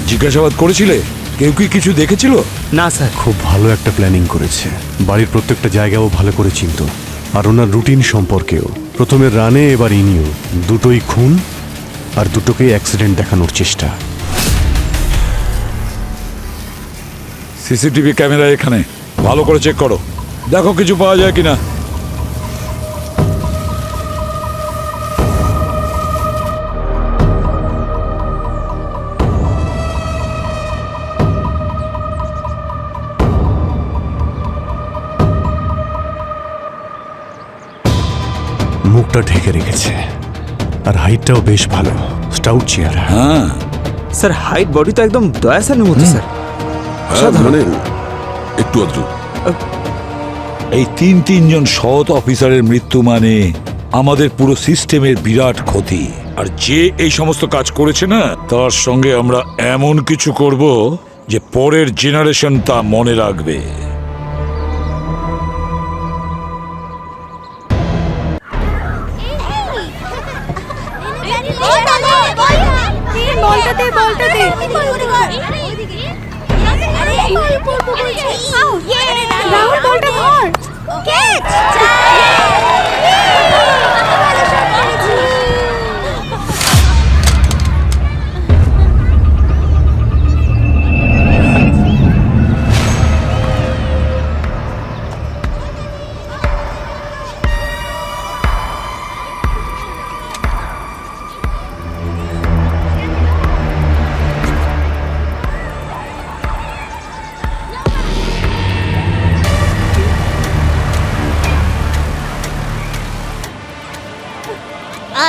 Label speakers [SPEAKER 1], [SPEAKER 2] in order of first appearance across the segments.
[SPEAKER 1] জিজ্ঞাসাবাদ করেছিলে? কেউ কি কিছু দেখেছিল?
[SPEAKER 2] না স্যার।
[SPEAKER 3] খুব ভালো একটা প্ল্যানিং করেছে। বাড়ির প্রত্যেকটা জায়গাও ভালো করে চিনত, আর ওনার রুটিন সম্পর্কেও। প্রথমে রানে, এবার ইনিও। দুটোই খুন, আর দুটোকেই অ্যাক্সিডেন্ট দেখানোর চেষ্টা।
[SPEAKER 1] সিসিটিভি ক্যামেরা এখানে, ভালো করে চেক করো, দেখো কিছু পাওয়া যায় কিনা।
[SPEAKER 3] মুখটা ঢেকে রেখেছে, আর হাইটটাও বেশ ভালো, স্টাউট চেয়ার।
[SPEAKER 1] হ্যাঁ
[SPEAKER 2] স্যার হাইট বডি তো একদম দয়াসানের মতো স্যার।
[SPEAKER 4] মানে একটু আধটু।
[SPEAKER 1] এই তিনজন সৎ অফিসারের মৃত্যু মানে আমাদের পুরো সিস্টেমের বিরাট ক্ষতি। আর যে এই সমস্ত কাজ করেছে না, তার সঙ্গে আমরা এমন কিছু করব যে পরের জেনারেশন তা মনে রাখবে।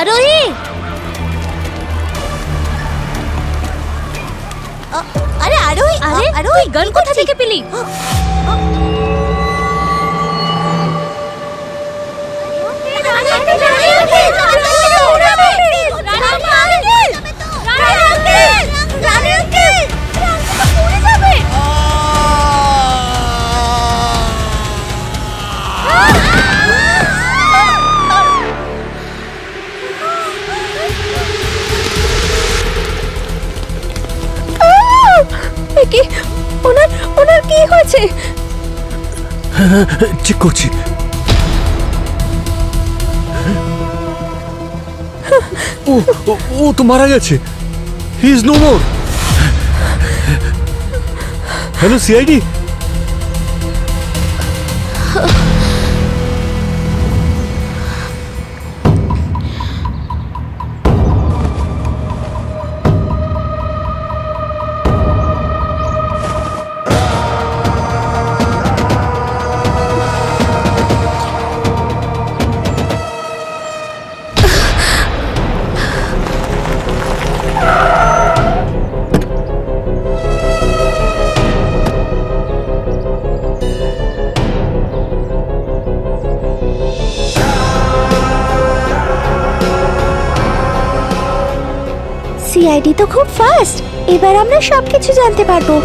[SPEAKER 5] আরোহী, আরে আরোহী, আরোহী গান কোথা থেকে পেলি? ওনার কি হয়েছে?
[SPEAKER 3] চেক করছি। ও তো মারা গেছে। He is no more. Hello CID.
[SPEAKER 5] CID তো খুব ফাস্ট, এবার আমরা সবকিছু জানতে পারবো।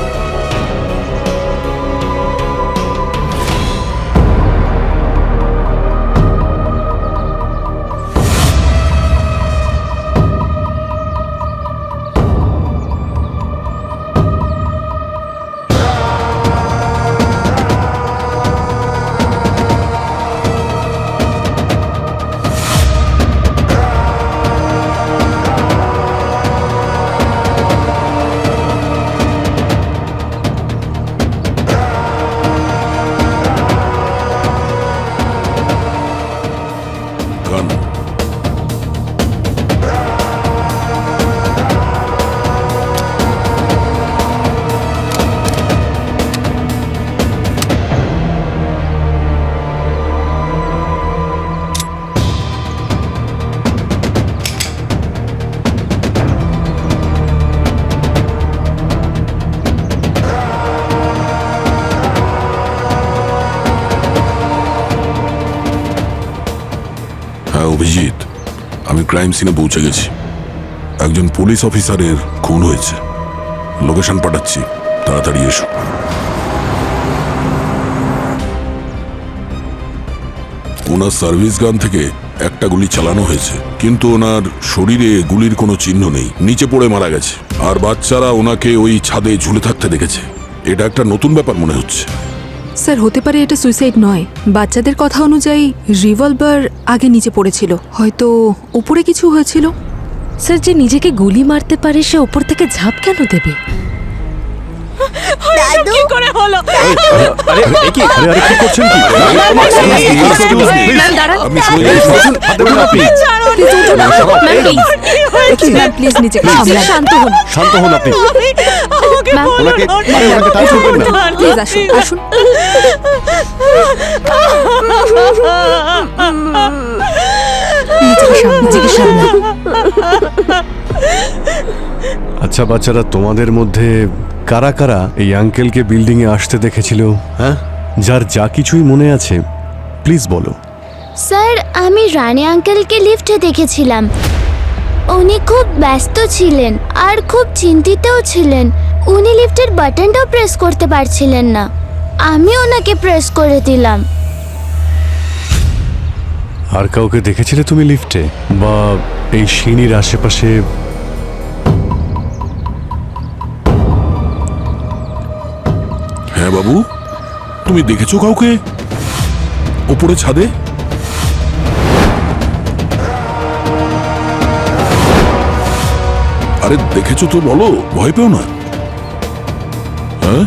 [SPEAKER 4] অভিজিৎ, আমি ক্রাইম সিনে পৌঁছে গেছি। একজন পুলিশ অফিসারের খুন হয়েছে। লোকেশন পাঠাচ্ছি, তাড়াতাড়ি এসো। ওনার সার্ভিস গান থেকে একটা গুলি চালানো হয়েছে, কিন্তু ওনার শরীরে গুলির কোনো চিহ্ন নেই, নিচে পড়ে মারা গেছে। আর বাচ্চারা ওনাকে ওই ছাদে ঝুলে থাকতে দেখেছে। এটা একটা নতুন ব্যাপার মনে হচ্ছে।
[SPEAKER 6] স্যার হতে পারে এটা সুইসাইড নয়। বাচ্চাদের কথা অনুযায়ী রিভলভার আগে নিচে পড়েছিল, হয়তো উপরে কিছু হয়েছিল।
[SPEAKER 7] স্যার, যে নিজেকে গুলি মারতে পারে সে ওপর থেকে ঝাঁপ কেন দেবে?
[SPEAKER 5] দাদু
[SPEAKER 7] করে হলো?
[SPEAKER 3] আরে কি করছেন কি?
[SPEAKER 7] ম্যাম দাঁড়ান,
[SPEAKER 4] আপনি সরে যান।
[SPEAKER 6] ম্যাম প্লিজ নিজেকে সামলান।
[SPEAKER 7] শান্ত হন।
[SPEAKER 3] শান্ত হন আপনি।
[SPEAKER 6] ম্যাম
[SPEAKER 3] ওনাকে টাচ করবেন না।
[SPEAKER 6] প্লিজ আসুন আসুন। নিজেকে সামলান।
[SPEAKER 3] আচ্ছা বাচ্চারা, তোমাদের মধ্যে কারা কারা এই আঙ্কেলকে বিল্ডিং এ আসতে দেখেছিল? হ্যাঁ, যার যা কিছুই মনে আছে প্লিজ বলো।
[SPEAKER 5] স্যার, আমি রানী আঙ্কেলকে লিফটে দেখেছিলাম। উনি খুব ব্যস্ত ছিলেন আর খুব চিন্তিতও ছিলেন। উনি লিফটের বাটনটাও প্রেস করতে পারছিলেন না। আমি ওনাকে প্রেস করে দিলাম।
[SPEAKER 3] আর কাউকে দেখেছিলে তুমি লিফটে বা এই সিঁড়ির আশেপাশে?
[SPEAKER 4] হ্যাঁ বাবু, তুমি দেখেছো কাউকে ওপরে ছাদে? আরে দেখেছো তো বলো, ভয় পেও না। হ্যাঁ,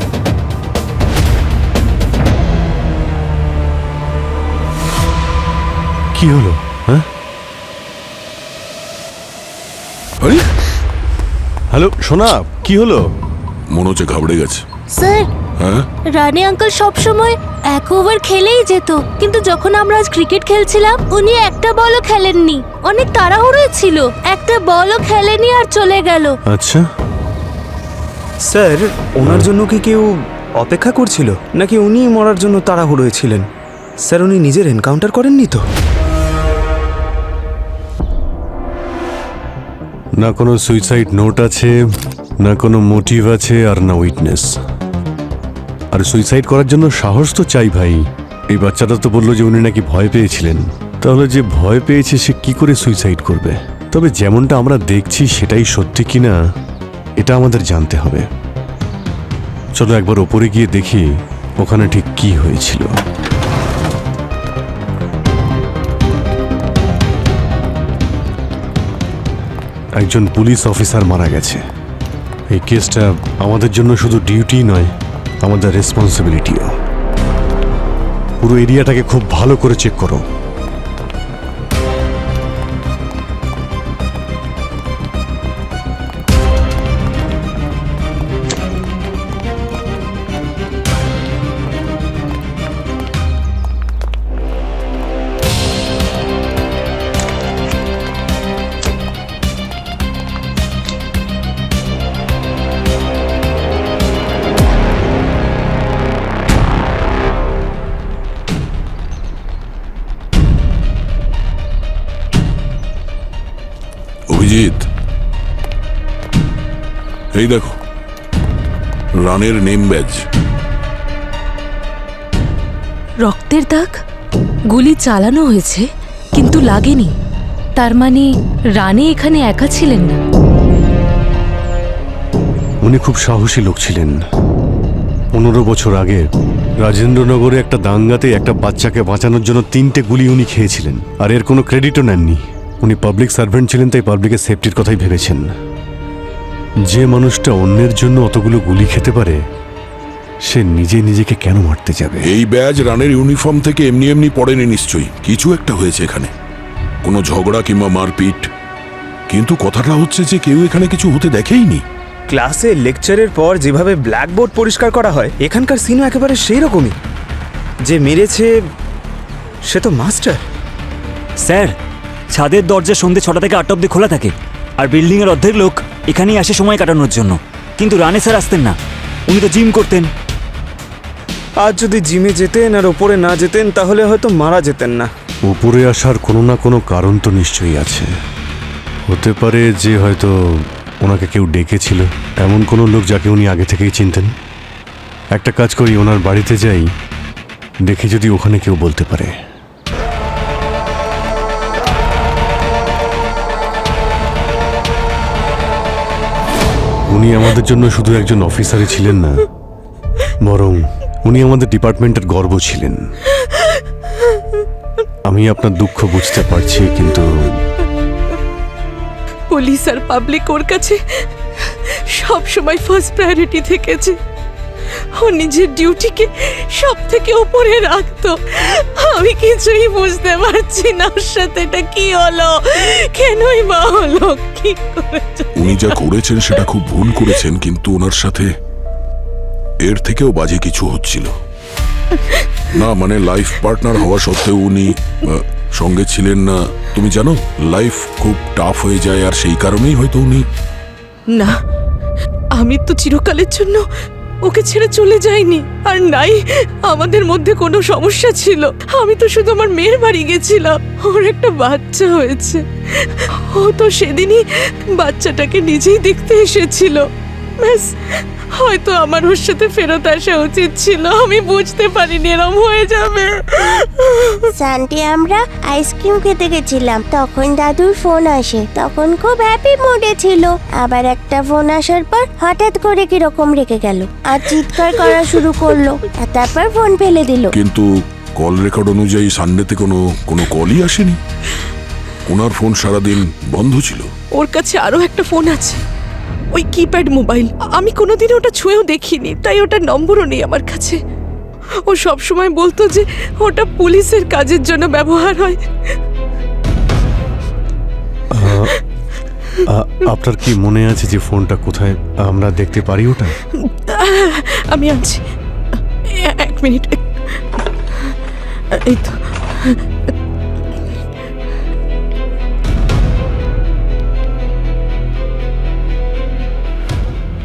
[SPEAKER 3] কি হলো? হ্যাঁ,
[SPEAKER 4] আরে
[SPEAKER 3] হ্যালো সোনা, কি হলো?
[SPEAKER 4] মনে হচ্ছে ঘাবড়ে গেছে।
[SPEAKER 5] স্যার,
[SPEAKER 4] হ্যাঁ,
[SPEAKER 5] রানী আঙ্কেল সবসময় এক ওভার খেলেই যেত, কিন্তু যখন আমরা আজ ক্রিকেট খেলছিলাম উনি একটা বলও খেলেননি। অনেক তাড়াহুড়োয় ছিল, একটা বলও খেলেনি আর চলে গেল।
[SPEAKER 3] আচ্ছা,
[SPEAKER 2] স্যার ওনার জন্য কি কেউ অপেক্ষা করছিল, নাকি উনি মরার জন্য তাড়াহুড়োয় ছিলেন? স্যার উনি নিজের এনকাউন্টার করেননি তো?
[SPEAKER 3] না কোনো সুইসাইড নোট আছে, না কোনো মোটিভ আছে, আর না উইটনেস। আর সুইসাইড করার জন্য সাহস তো চাই ভাই। এই বাচ্চাটা তো বললো যে উনি নাকি ভয় পেয়েছিলেন। তাহলে যে ভয় পেয়েছে সে কি করে সুইসাইড করবে? তবে যেমনটা আমরা দেখছি সেটাই সত্যি কিনা এটা আমাদের জানতে হবে। চলো একবার ওপরে গিয়ে দেখি ওখানে ঠিক কি হয়েছিল। একজন পুলিশ অফিসার মারা গেছে। এই কেসটা আমাদের জন্য শুধু ডিউটি নয়, আমাদের রেসপন্সিবিলিটিও। পুরো এরিয়াটাকে খুব ভালো করে চেক করো।
[SPEAKER 4] অভিজিৎ, এই দেখো রানের নেম ব্যাজ।
[SPEAKER 7] রক্তের দাগ? গুলি চালানো হয়েছে কিন্তু লাগেনি। তার মানে রানী এখানে একা ছিলেন না।
[SPEAKER 3] উনি খুব সাহসী লোক ছিলেন। 15 বছর আগে রাজেন্দ্রনগরে একটা দাঙ্গাতে একটা বাচ্চাকে বাঁচানোর জন্য 3টে গুলি উনি খেয়েছিলেন, আর এর কোনো ক্রেডিটও নেননি। উনি পাবলিক সার্ভেন্ট ছিলেন, তাই পাবলিকের সেফটির কথাই ভেবেছেন। যে মানুষটা অন্যের জন্য অতগুলো গুলি খেতে পারে সে নিজে নিজেকে কেন মারতে যাবে?
[SPEAKER 4] এই ব্যাজ রানের ইউনিফর্ম থেকে এমনি এমনি পড়েনি নিশ্চয়ই। কিছু একটা হয়েছে এখানে, কোনো ঝগড়া কিংবা মারপিট। কিন্তু কথাটা হচ্ছে যে কেউ এখানে কিছু হতে দেখেইনি।
[SPEAKER 2] ক্লাসে লেকচারের পর যেভাবে ব্ল্যাকবোর্ড পরিষ্কার করা হয়, এখানকার সিনও একেবারে সেই রকমই। যে মেরেছে সে তো মাস্টার।
[SPEAKER 8] স্যার, ছাদের দরজা সন্ধ্যে 6টা থেকে 8টা অবধি খোলা থাকে, আর বিল্ডিংয়ের অর্ধেক লোক এখানেই আসে সময় কাটানোর জন্য। কিন্তু রানে স্যার আসতেন না, উনি তো জিম করতেন।
[SPEAKER 2] আজ যদি জিমে যেতেন আর ওপরে না যেতেন তাহলে হয়তো মারা যেতেন না।
[SPEAKER 3] উপরে আসার কোনো না কোনো কারণ তো নিশ্চয়ই আছে। হতে পারে যে হয়তো ওনাকে কেউ ডেকেছিল, এমন কোনো লোক যাকে উনি আগে থেকেই চিনতেন। একটা কাজ করি, ওনার বাড়িতে যাই, দেখি যদি ওখানে কেউ বলতে পারে। উনি আমাদের জন্য শুধু একজন অফিসারই ছিলেন না, বরং উনি আমাদের ডিপার্টমেন্টের গর্ব ছিলেন। আমি আপনার দুঃখ বুঝতে পারছি, কিন্তু
[SPEAKER 7] পুলিশ আর পাবলিক ওর কাছে সব সময় ফার্স্ট প্রায়োরিটি থেকেছে। ও নিজের ডিউটিকে সব থেকে উপরে রাখতো। আমি কিছুই বুঝতে পারছি না ওর সাথে এটা কি হলো, কেনই বা হলো, কি করেছে।
[SPEAKER 4] উনি যা করেছেন সেটা খুব ভুল করেছেন, কিন্তু ওনার সাথে এর থেকেও বাজে কিছু হচ্ছিল না। মানে লাইফ পার্টনার হওয়া সত্ত্বেও উনি সঙ্গে ছিলেন না। তুমি জানো, লাইফ খুব টাফ হয়ে যায়, আর সেই কারণেই হয়তো উনি।
[SPEAKER 7] না, আমি তো চিরকালের জন্য ওকে ছেড়ে চলে যাইনি, আর নাই আমাদের মধ্যে কোনো সমস্যা ছিল। আমি তো শুধু আমার মেয়ের বাড়ি গেছিলাম, ওর একটা বাচ্চা হয়েছে। ও তো সেদিনই বাচ্চাটাকে নিজেই দেখতে এসেছিল। ব্যাস, হয়তো আমার ওর সাথে ফেরত আসা উচিত ছিল। আমি বুঝতে পারিনি এরম হয়ে যাবে।
[SPEAKER 9] সানডে আমরা আইসক্রিম খেতে গেছিলাম, তখন দাদুর ফোন আসে। তখন খুব হ্যাপি মুডে ছিল, আবার একটা ফোন আসার পর হঠাৎ করে কিরকম রেখে গেল আর চিৎকার করা শুরু করলো, আর তারপর ফোন ফেলে দিল।
[SPEAKER 4] কিন্তু কল রেকর্ড অনুযায়ী সানডেতে কোনো কলই আসেনি। ওনার ফোন সারাদিন বন্ধ ছিল।
[SPEAKER 7] ওর কাছে আরো একটা ফোন আছে, ওই কিপ্যাড মোবাইল। আমি কোনোদিন ওটা ছুঁয়েও দেখিনি, তাই ওটার নম্বরও নেই আমার কাছে। ও সব সময় বলতো যে ওটা পুলিশের কাজের জন্য ব্যবহার হয়।
[SPEAKER 3] আপনার কি মনে আছে যে ফোনটা কোথায় আমরা দেখতে পারি ওটা?
[SPEAKER 7] আমি আনছি, এক মিনিট। এই তো,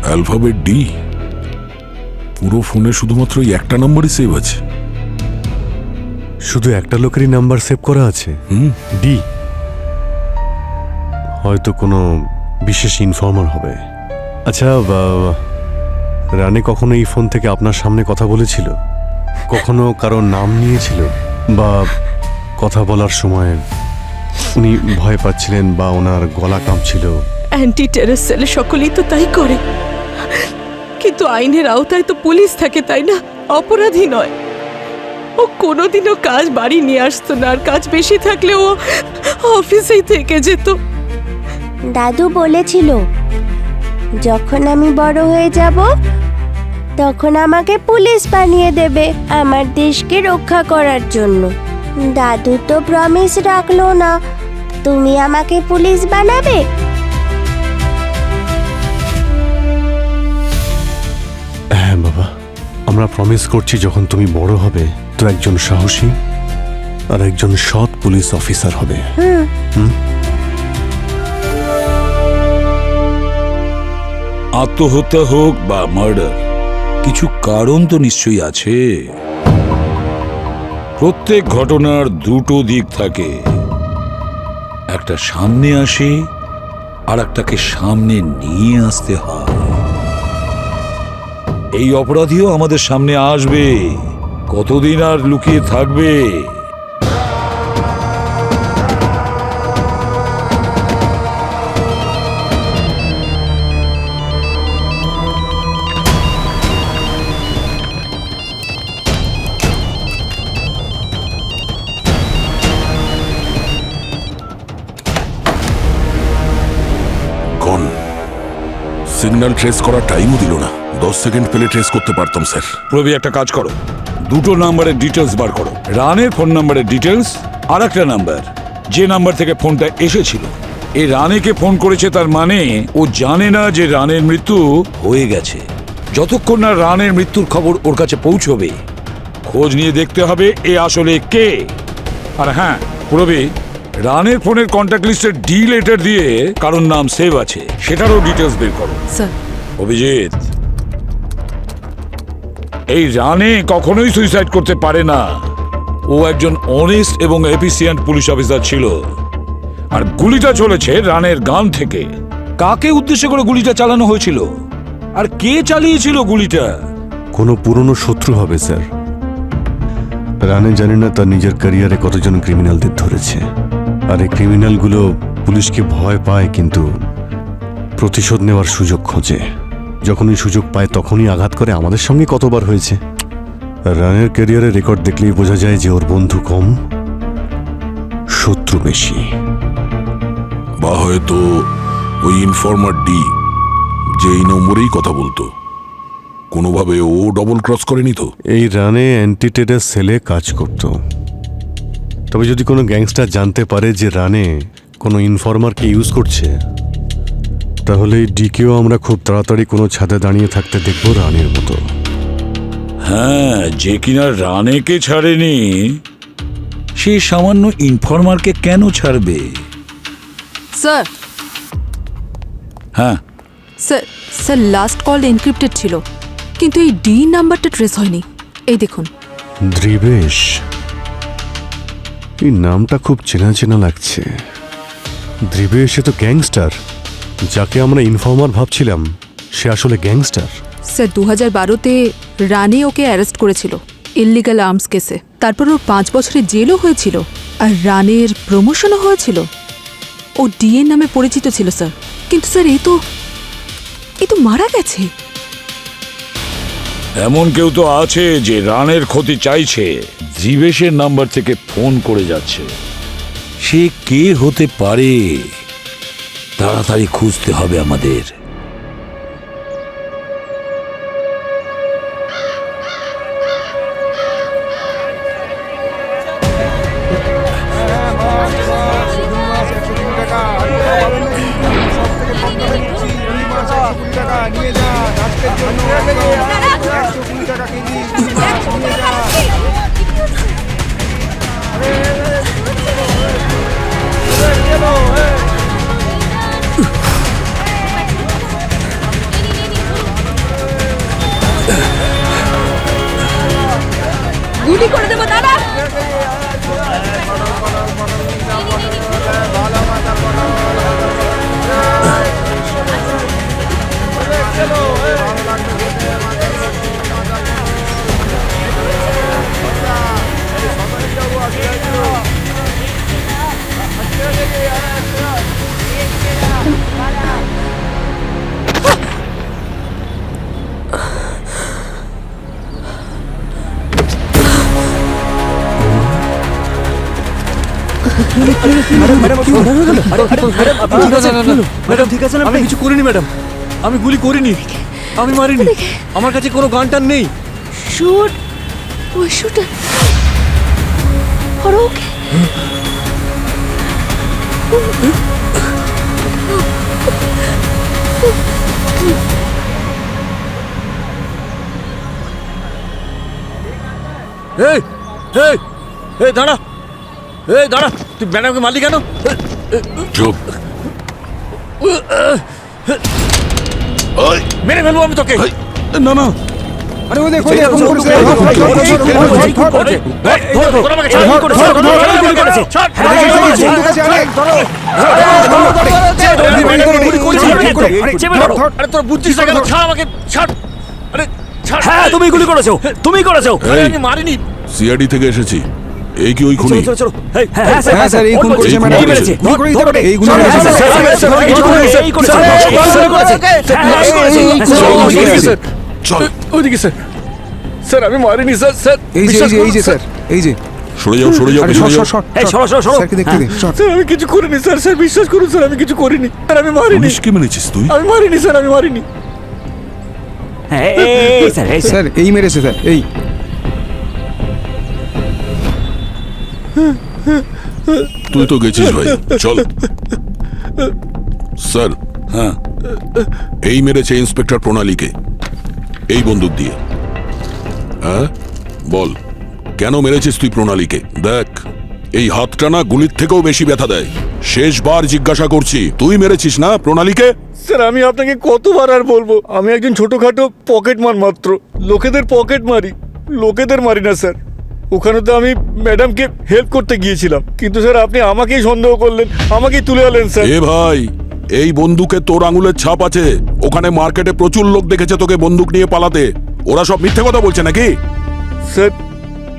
[SPEAKER 4] অ্যালফাবেট ডি। পুরো ফোনে শুধুমাত্র এই একটা নম্বরই সেভ আছে।
[SPEAKER 3] শুধু একটা লোকেরই নাম্বার সেভ করা আছে, ডি। হয়তো কোনো বিশেষ ইনফর্মার হবে। আচ্ছা, রানী কখনো এই ফোন থেকে আপনার সামনে কথা বলেছিল? কখনো কারো নাম নিয়েছিল? বা কথা বলার সময় উনি ভয় পাচ্ছিলেন বা ওনার গলা কাঁপছিল?
[SPEAKER 7] অ্যান্টি টেরর সেলে সকলেই তো তাই করে, কিন্তু আইনের আওতায় তো পুলিশ থাকে, তাই না? অপরাধী নয়। ও কোনোদিনও কাজ বাড়ি নিয়ে আসতো না, আর কাজ বেশি থাকলে ও অফিসেই থেকে যেত।
[SPEAKER 9] দাদু বলেছিল, যখন আমি বড় হয়ে যাব তখন আমাকে পুলিশ বানিয়ে দেবে আমার দেশকে রক্ষা করার জন্য। দাদু তো প্রমিস রাখলো না। তুমি আমাকে পুলিশ বানাবে?
[SPEAKER 3] হ্যাঁ বাবা, আমরা প্রমিস করছি যখন তুমি বড় হবে তো একজন সাহসী আর একজন সৎ পুলিশ অফিসার হবে।
[SPEAKER 1] আত্মহত্যা হোক বা মার্ডার, কিছু কারণ তো নিশ্চয়ই আছে। প্রত্যেক ঘটনার দুটো দিক থাকে, একটা সামনে আসে আর একটাকে সামনে নিয়ে আসতে হয়। এই অপরাধীও আমাদের সামনে আসবে, কতদিন আর লুকিয়ে থাকবে?
[SPEAKER 4] সিগন্যাল ট্রেস করার টাইমও দিল না। 10 সেকেন্ড পেলে ট্রেস করতে পারতাম স্যার।
[SPEAKER 1] প্রবি, একটা কাজ করো, দুটো নাম্বারের ডিটেলস বার করো। রানের ফোন নাম্বারের ডিটেলস আর একটা নাম্বার, যে নাম্বার থেকে ফোনটা এসেছিল। এই রানেকে ফোন করেছে, তার মানে ও জানে না যে রানের মৃত্যু হয়ে গেছে। যতক্ষণ না রানের মৃত্যুর খবর ওর কাছে পৌঁছবে, খোঁজ নিয়ে দেখতে হবে এ আসলে কে। আর হ্যাঁ প্রবি, রানের ফোনের কন্ট্যাক্ট লিস্টের ডি লেটার দিয়ে কারোর নাম সেভ আছে, সেটারও ডিটেলস বের করো।
[SPEAKER 6] স্যার,
[SPEAKER 1] অভিজিৎ, এই রানে কখনোই সুইসাইড করতে পারে না। ও একজন অনেস্ট এবং এফিসিয়েন্ট পুলিশ অফিসার ছিল। আর গুলিটা চলেছে রানের গান থেকে। কাকে উদ্দেশ্য করে গুলিটা চালানো হয়েছিল আর কে চালিয়েছিল গুলিটা?
[SPEAKER 3] কোনো পুরনো শত্রু হবে স্যার। রানে জানে না তার নিজের ক্যারিয়ারে কতজন ক্রিমিনালদের ধরেছে, আর এই ক্রিমিনালগুলো পুলিশকে ভয় পায়, কিন্তু প্রতিশোধ নেওয়ার সুযোগ খোঁজে। যখনই সুযোগ পায় তখনই আঘাত করে। আমাদের সঙ্গে কতবার হয়েছে। রানের ক্যারিয়ারের রেকর্ড দেখলেই বোঝা যায় যে ওর বন্ধু কম, শত্রু বেশি।
[SPEAKER 4] বা হয়তো ওই ইনফর্মার ডি যে এই নম্বরেই কথা বলতো, কোনোভাবে ও ডবল ক্রস করেনি তো?
[SPEAKER 3] এই রানে অ্যান্টিটেডার সেলে কাজ করত। তবে যদি কোনো গ্যাংস্টার জানতে পারে যে রানে কোনো ইনফর্মারকে ইউজ করছে, তাহলে এই ডিকেও আমরা খুব তাড়াতাড়ি কোনো ছাদে দাঁড়িয়ে থাকতে দেখব রানের মতো।
[SPEAKER 1] হ্যাঁ, যে কিনা রানেকে ছাড়েনি সে সামান্য ইনফর্মারকে কেন ছাড়বে?
[SPEAKER 6] স্যার
[SPEAKER 1] হ্যাঁ,
[SPEAKER 6] sir sir last call encrypted ছিল, কিন্তু এই ডি নাম্বারটা ট্রেস হয়নি। এই দেখুন।
[SPEAKER 3] দ্রিবেশ, এই নামটা খুব চেনা চেনা লাগছে। দ্রিবেশ এ তো গ্যাংস্টার। যাকে আমরা ইনফর্মার ভাবছিলাম সে আসলে গ্যাংস্টার।
[SPEAKER 6] স্যার 2012-তে রানে ওকে অ্যারেস্ট করেছিল ইললিগাল আর্মস কেসে। তারপর ওর 5 বছরের জেলও হয়েছিল, আর রানের প্রমোশনও হয়েছিল। ও ডিএন নামে পরিচিত ছিল স্যার। কিন্তু স্যার এ তো মারা গেছে।
[SPEAKER 1] এমন কেউ তো আছে যে রানের ক্ষতি চাইছে, জীবেশের নাম্বার থেকে ফোন করে যাচ্ছে। সে কে হতে পারে? তাড়াতাড়ি খুঁজতে হবে আমাদের।
[SPEAKER 7] গুলি করে দেবো দাদা।
[SPEAKER 8] ম্যাডাম ঠিক আছে না?
[SPEAKER 2] আমি কিছু করিনি ম্যাডাম, আমি গুলি করিনি, আমি মারিনি, আমার কাছে কোনো গান টান নেই।
[SPEAKER 7] শুট, ওই শুটার। আর ওকে
[SPEAKER 2] এই এই এই দাঁড়া, এই দাঁড়া, তুই ম্যাডামকে মারলি কেন?
[SPEAKER 4] চুপ।
[SPEAKER 2] মেরে ফেলবো আমি তোকে।
[SPEAKER 4] না না,
[SPEAKER 2] আরে ওই দেখো, ফোন করেছে। আরে তোর বুঝছিস না কেন? ছাড় আমাকে, ছাড়। আরে ছাড়।
[SPEAKER 8] হ্যাঁ, তুমি গুলি করেছো, তুমি করেছো।
[SPEAKER 2] আরে আমি মারিনি।
[SPEAKER 4] সিআইডি থেকে এসেছি। এই কি ওই খুনি?
[SPEAKER 8] চলো চলো। হ্যাঁ স্যার, এই খুন করেছে ম্যাডাম।
[SPEAKER 4] এই মেরেছে।
[SPEAKER 8] এই গুলি করেছে স্যার।
[SPEAKER 4] চল
[SPEAKER 2] ওইদিকে স্যার। স্যার আমি মারিনি স্যার। স্যার
[SPEAKER 10] এই যে স্যার, এই যে
[SPEAKER 4] সরে যাও, সরে যাও, পিছনে যাও।
[SPEAKER 8] এই সরো সরো সরো।
[SPEAKER 10] স্যারকে দেখতে দিন।
[SPEAKER 2] স্যার আমি কিছু করিনি স্যার। স্যার বিশ্বাস করুন স্যার, আমি কিছু করিনি স্যার। আমি মারিনি।
[SPEAKER 4] পুলিশকে মেরেছিস তুই?
[SPEAKER 2] আমি মারিনি স্যার, আমি মারিনি।
[SPEAKER 8] হ্যাঁ এই স্যার, এই স্যার।
[SPEAKER 10] স্যার এই মেরেছে স্যার, এই
[SPEAKER 4] তুই তো গেছিস ভাই, চল। স্যার,
[SPEAKER 1] হ্যাঁ,
[SPEAKER 4] এই মেরেছে ইন্সপেক্টর প্রণালীকে এই বন্দুক দিয়ে। হ্যাঁ বল, কেন মেরেছিস তুই প্রণালীকে? দেখ, এই হাতটা না গুলির থেকেও বেশি ব্যথা দেয়। শেষবার জিজ্ঞাসা করছি, তুই মেরেছিস না প্রণালীকে?
[SPEAKER 2] স্যার আমি আপনাকে কতবার আর বলবো, আমি একজন ছোটখাটো পকেট মার মাত্র। লোকেদের পকেট মারি, লোকেদের মারি না স্যার। ওখানে তো আমি ম্যাডামকে হেল্প করতে গিয়েছিলাম, কিন্তু স্যার আপনি আমাকেই সন্দেহ করলেন, আমাকেই তুলে আনলেন স্যার।
[SPEAKER 4] এ ভাই, এই বন্দুকে তোর আঙুলের ছাপ আছে। ওখানে মার্কেটে প্রচুর লোক দেখেছে তোকে বন্দুক নিয়ে পালাতে। ওরা সব মিথ্যে কথা বলছে নাকি?
[SPEAKER 2] স্যার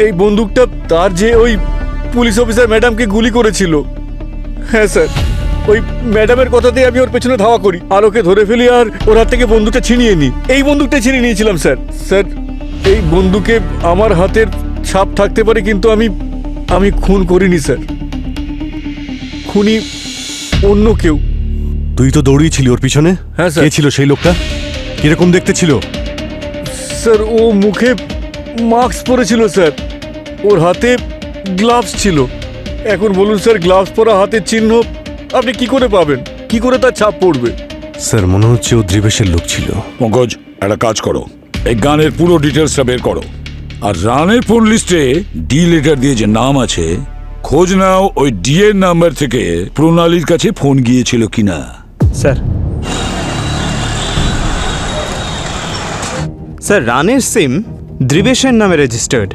[SPEAKER 2] এই বন্দুকটা তার যে ওই পুলিশ অফিসার ম্যাডামকে গুলি করেছিল। হ্যাঁ স্যার। ওই ম্যাডামের কথাতেই আমি ওর পেছনে ধাওয়া করি আর ওকে ধরে ফেলি আর ওর হাত থেকে বন্দুকটা ছিনিয়ে নিই। এই বন্দুকটা ছিনিয়ে নিয়েছিলাম স্যার। স্যার এই বন্দুকে আমার হাতের ছাপ থাকতে পারে, কিন্তু আমি খুন করিনি স্যার। খুনি অন্য কেউ।
[SPEAKER 3] তুই তো দৌড়িয়েছিলি ওর পিছনে।
[SPEAKER 2] হ্যাঁ, স্যার।
[SPEAKER 3] কে ছিল সেই লোকটা? কিরকম দেখতে ছিল?
[SPEAKER 2] স্যার ও মুখে মাস্ক পরেছিল স্যার, ওর হাতে গ্লাভস ছিল। এখন বলুন স্যার, গ্লাভস পরা হাতের চিহ্ন আপনি কি করে পাবেন? কি করে তার ছাপ পড়বে?
[SPEAKER 3] স্যার মনে হচ্ছে ও দ্রিবেশের লোক ছিল।
[SPEAKER 1] পঙ্কজ, একটা কাজ করো, এই গানের পুরো ডিটেলসটা বের করো, আর রানের ফোন লিস্টে ডি লেটার দিয়ে যে নাম আছে খোঁজ নাও ওই ডি এর নাম্বার থেকে প্রণালীর কাছে ফোন গিয়েছিল কিনা।
[SPEAKER 11] স্যার স্যার রানের সিম দ্রিবেশের নামে রেজিস্টার্ড,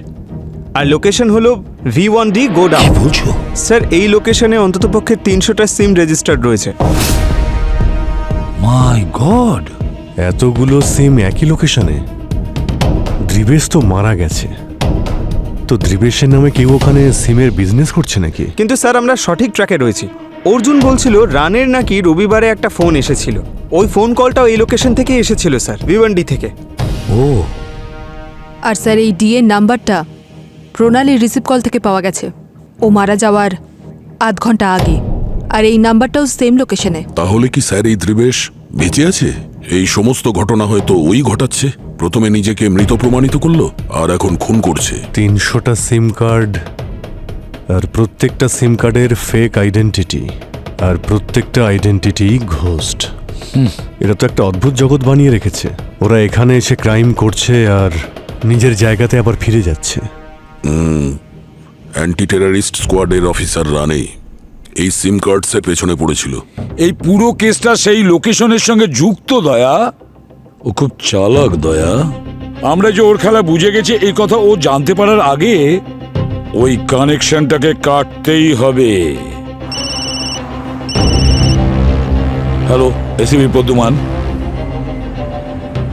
[SPEAKER 11] আর লোকেশন হলো V1D গোডাউন।
[SPEAKER 1] বলছো?
[SPEAKER 11] স্যার এই লোকেশনে অন্ততপক্ষে 300টা সিম রেজিস্টার্ড রয়েছে।
[SPEAKER 1] মাই গড!
[SPEAKER 3] এতগুলো সিম একই লোকেশনে? দ্রিবেশ তো মারা গেছে, তো দ্রিবেশের নামে কেউ ওখানে সিমের বিজনেস করছে নাকি?
[SPEAKER 11] কিন্তু স্যার আমরা সঠিক ট্র্যাকে রয়েছি। অর্জুন বলছিল রানের নাকি রবিবারে একটা ফোন এসেছিল, ওই ফোন কলটাও এই লোকেশন থেকে এসেছিল স্যার, V1D থেকে।
[SPEAKER 1] ও,
[SPEAKER 6] আর স্যার এই ডিএ নাম্বারটা প্রণালীর রিসিভ কল থেকে পাওয়া গেছে ও মারা যাওয়ার আধ ঘন্টা আগে, আর এই নাম্বারটাও সেম লোকেশনে।
[SPEAKER 4] তাহলে কি স্যার এই দ্রিবেশ বেঁচে আছে? এই সমস্ত ঘটনা হয়তো ওই ঘটাচ্ছে। প্রথমে নিজেকে মৃত প্রমাণিত করলো, আর এখন খুন করছে।
[SPEAKER 3] 300টা সিম কার্ড, আর প্রত্যেকটা সিম কার্ডের ফেক আইডেন্টিটি, আর প্রত্যেকটা আইডেন্টিটি ঘোস্ট। এটা তো একটা অদ্ভুত জগৎ বানিয়ে রেখেছে। ওরা এখানে এসে ক্রাইম করছে আর নিজের জায়গাতে আবার ফিরে যাচ্ছে।
[SPEAKER 4] অ্যান্টি টেরারিস্ট স্কোয়াডের অফিসার রানে এই সিম কার্ডসের পেছনে পড়েছিল।
[SPEAKER 1] এই পুরো কেসটা সেই লোকেশনের সঙ্গে যুক্ত। দয়া, ও খুব চালাক দয়া। আমরা যে ওর খেলা বুঝে গেছি এই কথা ও জানতে পারার আগে ওই কানেকশনটাকে কাটতেই হবে। Hello, ACB Pradyuman.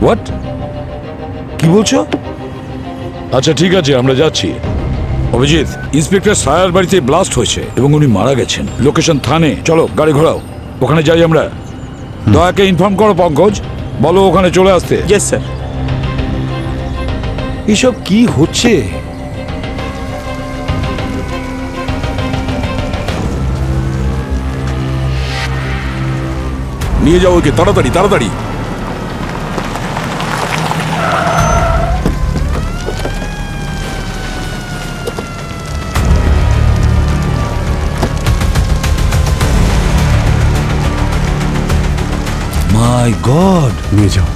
[SPEAKER 1] হোয়াট? কি বলছো? আচ্ছা ঠিক আছে, আমরা যাচ্ছি। অভিজিৎ, ইন্সপেক্টর সায়ার বাড়িতে ব্লাস্ট হয়েছে এবং উনি মারা গেছেন। লোকেশন থানে। চলো গাড়ি ঘোরাও, ওখানে যাই আমরা। দয়াকে ইনফর্ম করো পঙ্কজ, বলো ওখানে চলে আসতে।
[SPEAKER 11] Yes sir.
[SPEAKER 1] এসব কি হচ্ছে?
[SPEAKER 4] নিয়ে যাও ওকে, তাড়াতাড়ি তাড়াতাড়ি।
[SPEAKER 1] মাই গড!
[SPEAKER 3] নিয়ে যাও।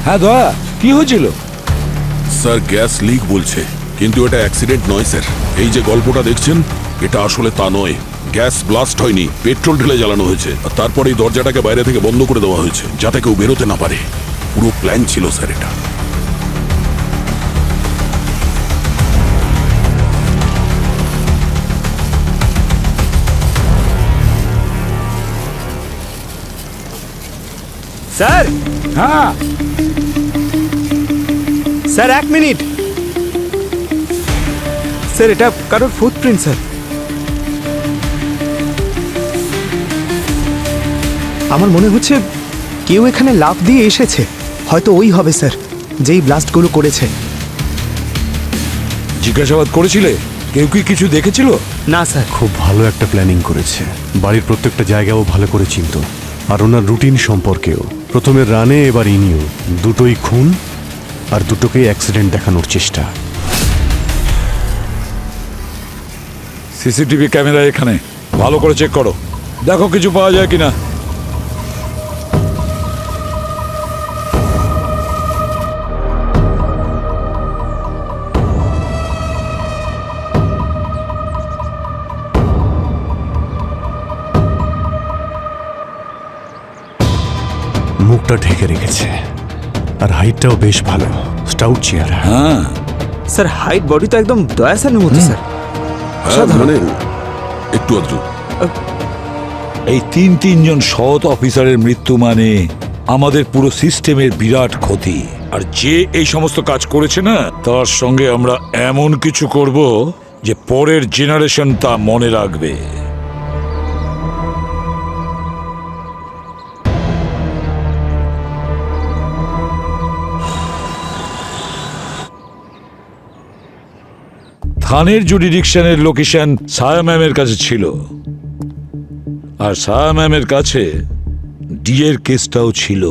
[SPEAKER 1] হ্যাঁ দয়া, কি হয়েছিল?
[SPEAKER 4] স্যার গ্যাস লিক বলছে, কিন্তু এটা অ্যাক্সিডেন্ট নয় স্যার। এই যে গল্পটা দেখছেন, এটা আসলে তা নয়। গ্যাস ব্লাস্ট হয়নি, পেট্রোল ঢেলে জ্বালানো হয়েছে, আর তারপরে এই দরজাটাকে বাইরে থেকে বন্ধ করে দেওয়া হয়েছে যাতে কেউ বেরোতে না পারে। পুরো প্ল্যান ছিল স্যার এটা।
[SPEAKER 11] স্যার
[SPEAKER 1] হ্যাঁ,
[SPEAKER 11] স্যার 1 মিনিট। স্যার এটা কারোর ফুটপ্রিন্ট স্যার। আমার মনে হচ্ছে কেউ এখানে লাফ দিয়ে এসেছে। হয়তো ওই হবে স্যার, যেই ব্লাস্টগুলো করেছে।
[SPEAKER 1] জিজ্ঞাসাবাদ করেছিলে? কেউ কি কিছু দেখেছিল?
[SPEAKER 11] না স্যার।
[SPEAKER 3] খুব ভালো একটা প্ল্যানিং করেছে। বাড়ির প্রত্যেকটা জায়গাও ভালো করে চিনত, আর ওনার রুটিন সম্পর্কেও। প্রথমে রানে, এবার ইনিও। দুটোই খুন, আর দুটোকেই অ্যাক্সিডেন্ট দেখানোর চেষ্টা।
[SPEAKER 1] সিসিটিভি ক্যামেরা এখানে, ভালো করে চেক করো, দেখো কিছু পাওয়া যায় কিনা।
[SPEAKER 3] মুখটা ঢেকে রেখেছে, আর হাইটটাও বেশ ভালো, স্টাউট চেহারা।
[SPEAKER 1] হ্যাঁ,
[SPEAKER 11] স্যার হাইট বডি তো একদম দয়াসানের মতো স্যার।
[SPEAKER 4] মানে একটু আধটু।
[SPEAKER 1] এই তিনজন সৎ অফিসারের মৃত্যু মানে আমাদের পুরো সিস্টেমের বিরাট ক্ষতি। আর যে এই সমস্ত কাজ করেছে না, তার সঙ্গে আমরা এমন কিছু করব যে পরের জেনারেশন তা মনে রাখবে। থানের জুডিডিকশনের লোকেশন সায়া ম্যামের কাছে ছিল, আর সায়া ম্যামের কাছে ডিএর কেসটাও ছিল।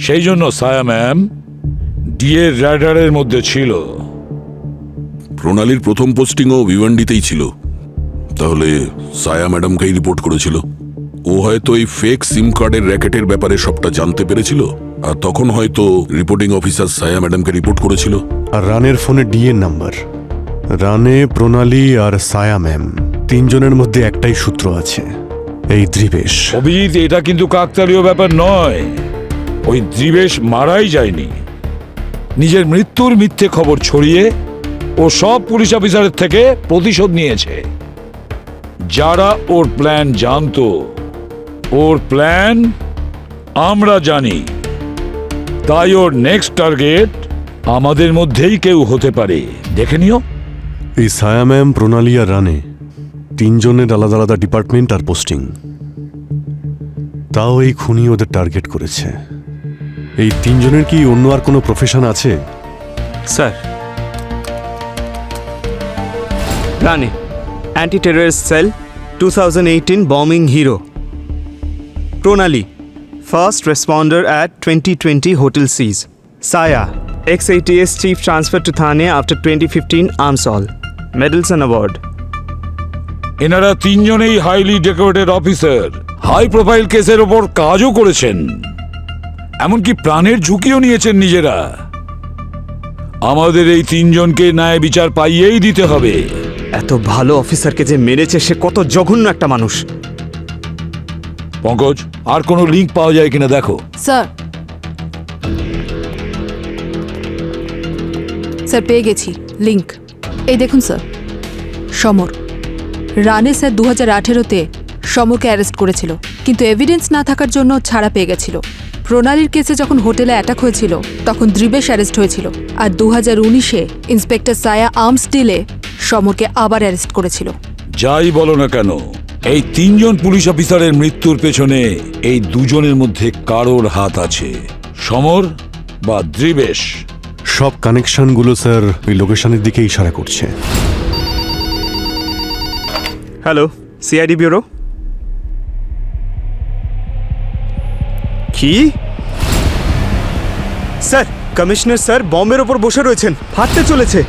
[SPEAKER 1] সেই জন্য সায়া ম্যাম ডিএর রাডারের মধ্যে ছিল।
[SPEAKER 4] প্রণালীর প্রথম পোস্টিংও ভিভান্ডিতেই ছিল, তাহলে সায়া ম্যাডামকেই রিপোর্ট করেছিল। ও হয়তো এই ফেক সিম কার্ডের র্যাকেটের ব্যাপারে সবটা জানতে পেরেছিল, আর তখন হয়তো রিপোর্টিং অফিসার সায়া ম্যাডামকে রিপোর্ট করেছিল।
[SPEAKER 3] আর রানের ফোনে ডিএর নাম্বার। রানে, প্রণালী আর সায়া ম্যাম তিনজনের মধ্যে একটাই সূত্র আছে, এই দ্রিবেশ।
[SPEAKER 1] অভিজিৎ, এটা কিন্তু কাকতালীয় ব্যাপার নয়। ওই দ্রিবেশ মারাই যায়নি, নিজের মৃত্যুর মিথ্যে খবর ছড়িয়ে ও সব পুলিশ অফিসারের থেকে প্রতিশোধ নিয়েছে। যারা ওর প্ল্যান জানতো, ওর প্ল্যান আমরা জানি, তাই ওর নেক্সট টার্গেট আমাদের মধ্যেই কেউ হতে পারে। দেখে নিও।
[SPEAKER 3] এই সায়া ম্যাম, প্রণালী আর রানে তিনজনের আলাদা আলাদা ডিপার্টমেন্ট আর পোস্টিং, তাও এই খুনি ওদের টার্গেট করেছে। এই তিনজনের কি অন্য আর কোনো প্রফেশন আছে?
[SPEAKER 11] স্যার, রানে anti terrorist cell 2018 bombing hero. প্রণালী first responder at 2020 hotel siege. সায়া ex-ATS chief transfer to Thane after 2015 arms all. Medals and award.
[SPEAKER 1] এনারা তিনজনেই highly decorated officer, high profile কেসের ওপর কাজও করেছেন, এমনকি প্রাণের ঝুঁকিও নিয়েছেন নিজেরা। আমাদের এই তিনজনকে ন্যায় বিচার পাইয়েই দিতে হবে।
[SPEAKER 11] এত ভালো অফিসারকে যে মেরেছে সে কত জঘন্য একটা মানুষ।
[SPEAKER 1] পঙ্কজ, আর কোনো লিঙ্ক পাওয়া যায় কিনা দেখো।
[SPEAKER 6] স্যার, স্যার পেয়ে গেছি লিংক। এই দেখুন স্যার, সমর। রানে স্যার 2018-তে সমরকে অ্যারেস্ট করেছিল, কিন্তু এভিডেন্স না থাকার জন্য ছাড়া পেয়ে গেছিল। প্রণালীর কেসে যখন হোটেলে অ্যাটাক হয়েছিল তখন দ্রিবেশ অ্যারেস্ট হয়েছিল, আর 2019-এ ইন্সপেক্টর সায়া আর্মস ডিলে সমরকে আবার অ্যারেস্ট করেছিল।
[SPEAKER 1] যাই বলো না কেন, এই তিনজন পুলিশ অফিসারের মৃত্যুর পেছনে এই দুজনের মধ্যে কারোর হাত আছে, সমর বা দ্রিবেশ।
[SPEAKER 3] সব কানেকশনগুলো স্যার ওই লোকেশনের দিকে ইশারা করছে।
[SPEAKER 11] Hello, CID bureau. কি স্যার? কমিশনার স্যার বম্বের ওপর বসে রয়েছেন, ফাটতে চলেছে।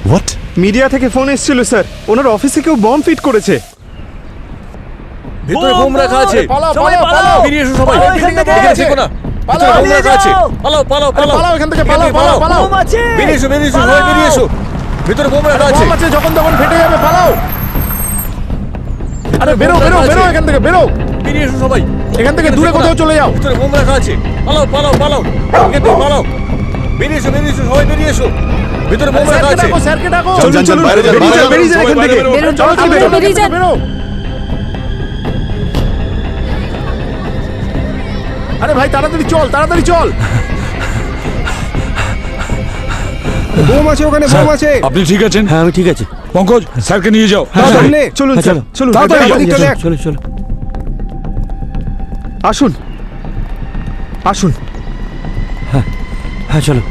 [SPEAKER 3] হোয়াট?
[SPEAKER 11] মিডিয়া থেকে ফোন এসেছিল স্যার, ওনার অফিসে কেউ বম্ব ফিট করেছে।
[SPEAKER 2] ভিতরে বোম রাখা আছে। বেরিয়ে এসো সবাই। এখানে থেকো না। ভিতরে বোম রাখা আছে। পালাও এখান থেকে, পালাও। বেরিয়ে এসো সবাই, বেরিয়ে এসো। ভিতরে বোম রাখা আছে। যখন তখন ফেটে যাবে, পালাও। আরে বেরো এখান থেকে, বেরো। বেরিয়ে এসো সবাই, এখান থেকে দূরে কোথাও চলে যাও। ভিতরে বোম রাখা আছে। পালাও। এখান থেকে পালাও। বেরিয়ে এসো সবাই, বেরিয়ে এসো। ভিতরে বোম রাখা আছে। স্যারকে ডাকো। চলুন, বেরিয়ে যান এখান থেকে। চলো, বেরিয়ে যান। আরে ভাই, তাড়াতাড়ি চল।
[SPEAKER 10] বোম আছে ওখানে, বোম আছে।
[SPEAKER 1] আপনি ঠিক আছেন?
[SPEAKER 8] হ্যাঁ, আমি ঠিক আছি।
[SPEAKER 1] পঙ্কজ, স্যারকে নিয়ে যাও।
[SPEAKER 10] সামনে
[SPEAKER 11] চলুন স্যার, চলুন।
[SPEAKER 10] তাড়াতাড়ি দিকটা দেখ।
[SPEAKER 8] চলো।
[SPEAKER 11] আসুন।
[SPEAKER 8] হ্যাঁ, চলো।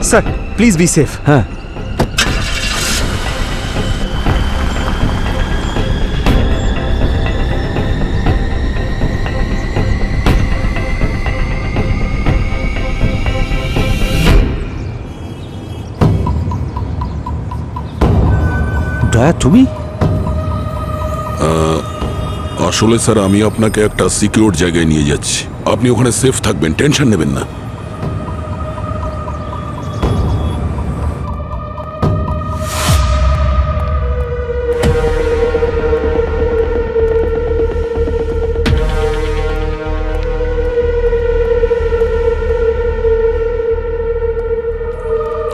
[SPEAKER 11] Sir please be safe.
[SPEAKER 8] হ্যাঁ। দয়া, তুমি?
[SPEAKER 4] আসলে স্যার, আমি আপনাকে একটা সিকিউর জায়গায় নিয়ে যাচ্ছি। আপনি ওখানে সেফ থাকবেন, টেনশন নেবেন না।